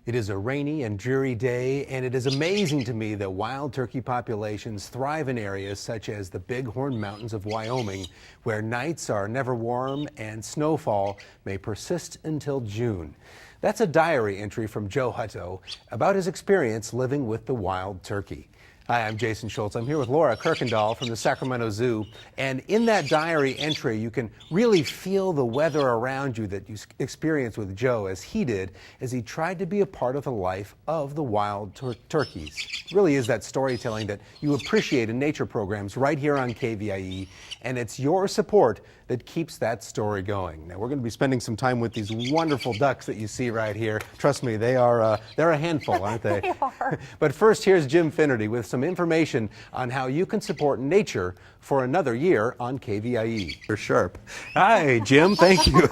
It is a rainy and dreary day, and it is amazing to me that wild turkey populations thrive in areas such as the Bighorn Mountains of Wyoming, where nights are never warm and snowfall may persist until June. That's a diary entry from Joe Hutto about his experience living with the wild turkey. Hi, I'm Jason Schultz. I'm here with Laura Kirkendall from the Sacramento Zoo. And in that diary entry, you can really feel the weather around you that you experienced with Joe as he did as he tried to be a part of the life of the wild turkeys. It really is that storytelling that you appreciate in nature programs right here on KVIE. And it's your support that keeps that story going. Now, we're going to be spending some time with these wonderful ducks that you see right here. Trust me, they're a handful, aren't they? They are. But first, here's Jim Finnerty with some information on how you can support nature for another year on KVIE. You're sharp. Hi, Jim. Thank you.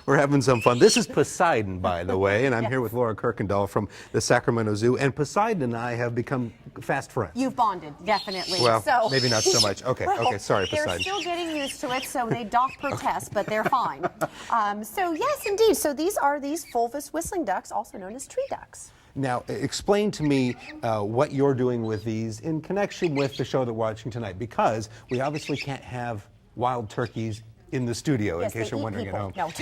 We're having some fun. This is Poseidon, by the way, and I'm here with Laura Kirkendall from the Sacramento Zoo. And Poseidon and I have become fast friends. You've bonded, definitely. Well, so, maybe not so much. Okay, okay, sorry, they're Poseidon. Still getting used to it, so they doth protest, but they're fine. So yes, indeed. So these are these Fulvous whistling ducks, also known as tree ducks. Now, explain to me what you're doing with these in connection with the show that we're watching tonight, because we obviously can't have wild turkeys in the studio, yes, in case you're wondering people. at home.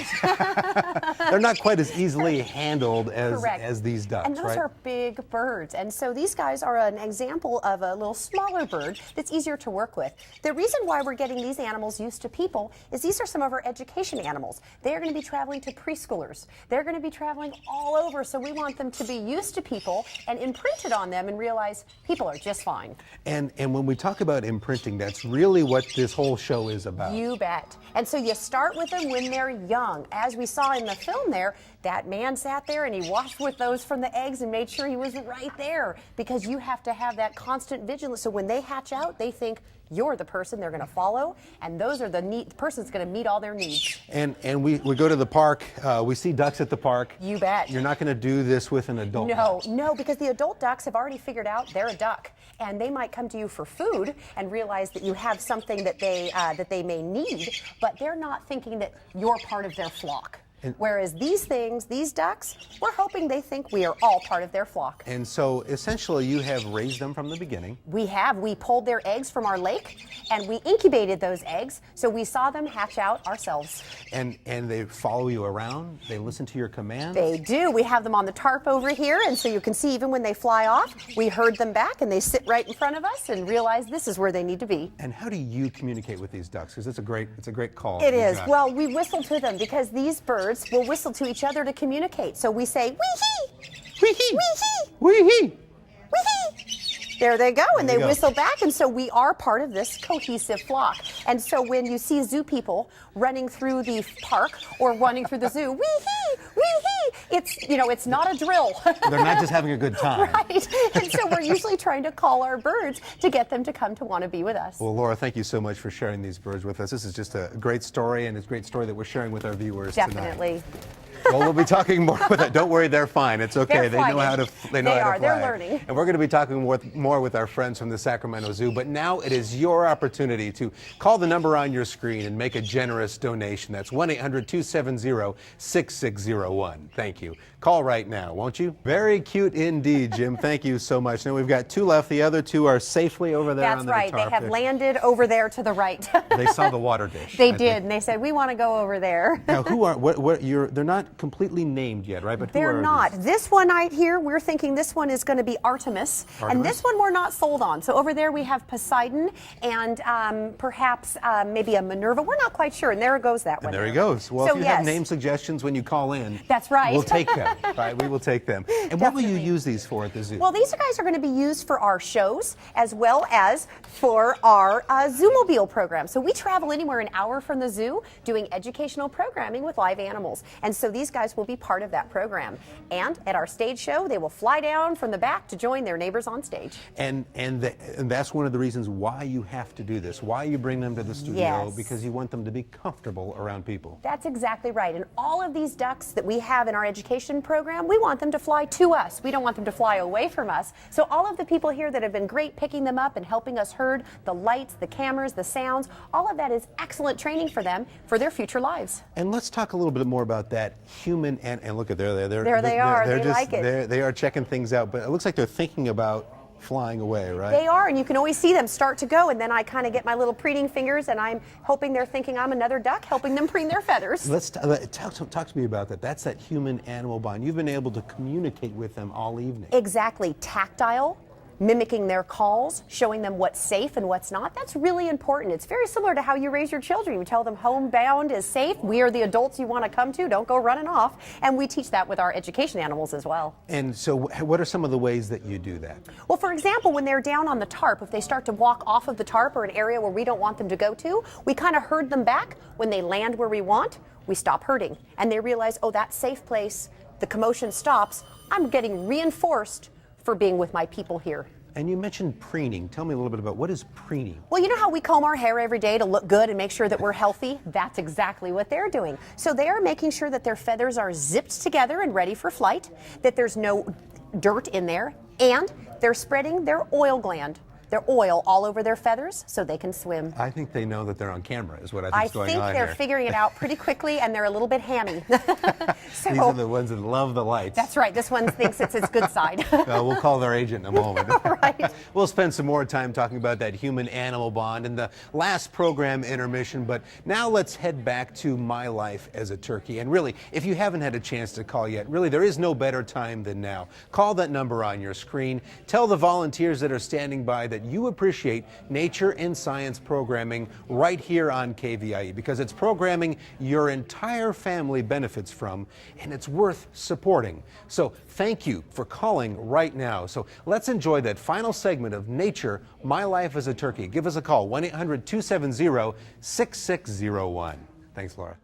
No. They're not quite as easily handled as these ducks, and those right? are big birds. And so these guys are an example of a little smaller bird that's easier to work with. The reason why we're getting these animals used to people is these are some of our education animals. They are going to be traveling to preschoolers. They're going to be traveling all over, so we want them to be used to people and imprinted on them and realize people are just fine. And when we talk about imprinting, that's really what this whole show is about. You bet. And so you start with them when they're young. As we saw in the film there, that man sat there and he watched with those from the eggs and made sure he was right there, because you have to have that constant vigilance. So when they hatch out, they think you're the person they're going to follow, and those are the person's going to meet all their needs. And we go to the park. We see ducks at the park. You bet. You're not going to do this with an adult duck. No, because the adult ducks have already figured out they're a duck, and they might come to you for food and realize that you have something that they may need, but they're not thinking that you're part of their flock. Whereas these ducks, we're hoping they think we are all part of their flock. And so essentially you have raised them from the beginning. We have. We pulled their eggs from our lake and we incubated those eggs, so we saw them hatch out ourselves. And they follow you around? They listen to your commands? They do. We have them on the tarp over here, and so you can see even when they fly off, we herd them back and they sit right in front of us and realize this is where they need to be. And how do you communicate with these ducks? Because it's a great call. It is. Well, we whistle to them because these birds will whistle to each other to communicate. So we say, wee-hee, wee-hee, wee-hee, wee-hee, wee-hee. There they go, and they whistle back, and so we are part of this cohesive flock. And so when you see zoo people running through the park or running through the zoo, wee-hee, wee-hee, it's not a drill. They're not just having a good time. Right, and so we're usually trying to call our birds to get them to come to want to be with us. Well, Laura, thank you so much for sharing these birds with us. This is just a great story, and it's a great story that we're sharing with our viewers Definitely. tonight. Well, we'll be talking more with that. Don't worry, they're fine. It's okay. They're they know how to fly. They're learning. And we're going to be talking more with our friends from the Sacramento Zoo. But now it is your opportunity to call the number on your screen and make a generous donation. That's 1-800-270-6601. Thank you. Call right now, won't you? Very cute indeed, Jim. Thank you so much. Now we've got two left. The other two are safely over there on the tarp. That's right. They have landed over there to the right. They saw the water dish. They did, and they said, we want to go over there. Now, they're not completely named yet, right? But they're not. This one right here, we're thinking this one is going to be Artemis, and this one we're not sold on. So over there we have Poseidon and perhaps maybe a Minerva. We're not quite sure, and there goes that one. And there he goes. Well, so, if you have name suggestions when you call in, that's right. We'll take them. Right, we will take them. And what will you use these for at the zoo? Well, these guys are going to be used for our shows as well as for our Zoomobile program. So we travel anywhere an hour from the zoo doing educational programming with live animals. And so these guys will be part of that program. And at our stage show, they will fly down from the back to join their neighbors on stage. And that's one of the reasons why you have to do this, why you bring them to the studio, yes. Because you want them to be comfortable around people. That's exactly right. And all of these ducks that we have in our education program, we want them to fly too. to us. We don't want them to fly away from us. So all of the people here that have been great picking them up and helping us herd, the lights, the cameras, the sounds, all of that is excellent training for them for their future lives. And let's talk a little bit more about that human and look at there They are. They just, like it. They are checking things out, but it looks like they're thinking about flying away, right? They are, and you can always see them start to go, and then I kind of get my little preening fingers, and I'm hoping they're thinking I'm another duck, helping them preen their feathers. Let's talk to me about that. That's that human-animal bond. You've been able to communicate with them all evening. Exactly. Tactile, mimicking their calls, showing them what's safe and what's not. That's really important. It's very similar to how you raise your children. You tell them homebound is safe. We are the adults you want to come to. Don't go running off. And we teach that with our education animals as well. And so what are some of the ways that you do that? Well, for example, when they're down on the tarp, if they start to walk off of the tarp or an area where we don't want them to go to, we kind of herd them back. When they land where we want, we stop herding. And they realize, oh, that's a safe place. The commotion stops. I'm getting reinforced for being with my people here. And you mentioned preening. Tell me a little bit about what is preening? Well, you know how we comb our hair every day to look good and make sure that we're healthy? That's exactly what they're doing. So they are making sure that their feathers are zipped together and ready for flight, that there's no dirt in there, and they're spreading their oil gland, their oil all over their feathers so they can swim. I think they know that they're on camera is what I think is going on here. I think they're figuring it out pretty quickly, and they're a little bit hammy. These are the ones that love the lights. That's right. This one thinks it's its good side. We'll call their agent in a moment. Right. We'll spend some more time talking about that human-animal bond in the last program intermission, but now let's head back to my life as a turkey. And really, if you haven't had a chance to call yet, really there is no better time than now. Call that number on your screen. Tell the volunteers that are standing by that you appreciate nature and science programming right here on KVIE, because it's programming your entire family benefits from, and it's worth supporting. So thank you for calling right now. So let's enjoy that final segment of Nature, My Life as a Turkey. Give us a call, 1-800-270-6601. Thanks, Laura.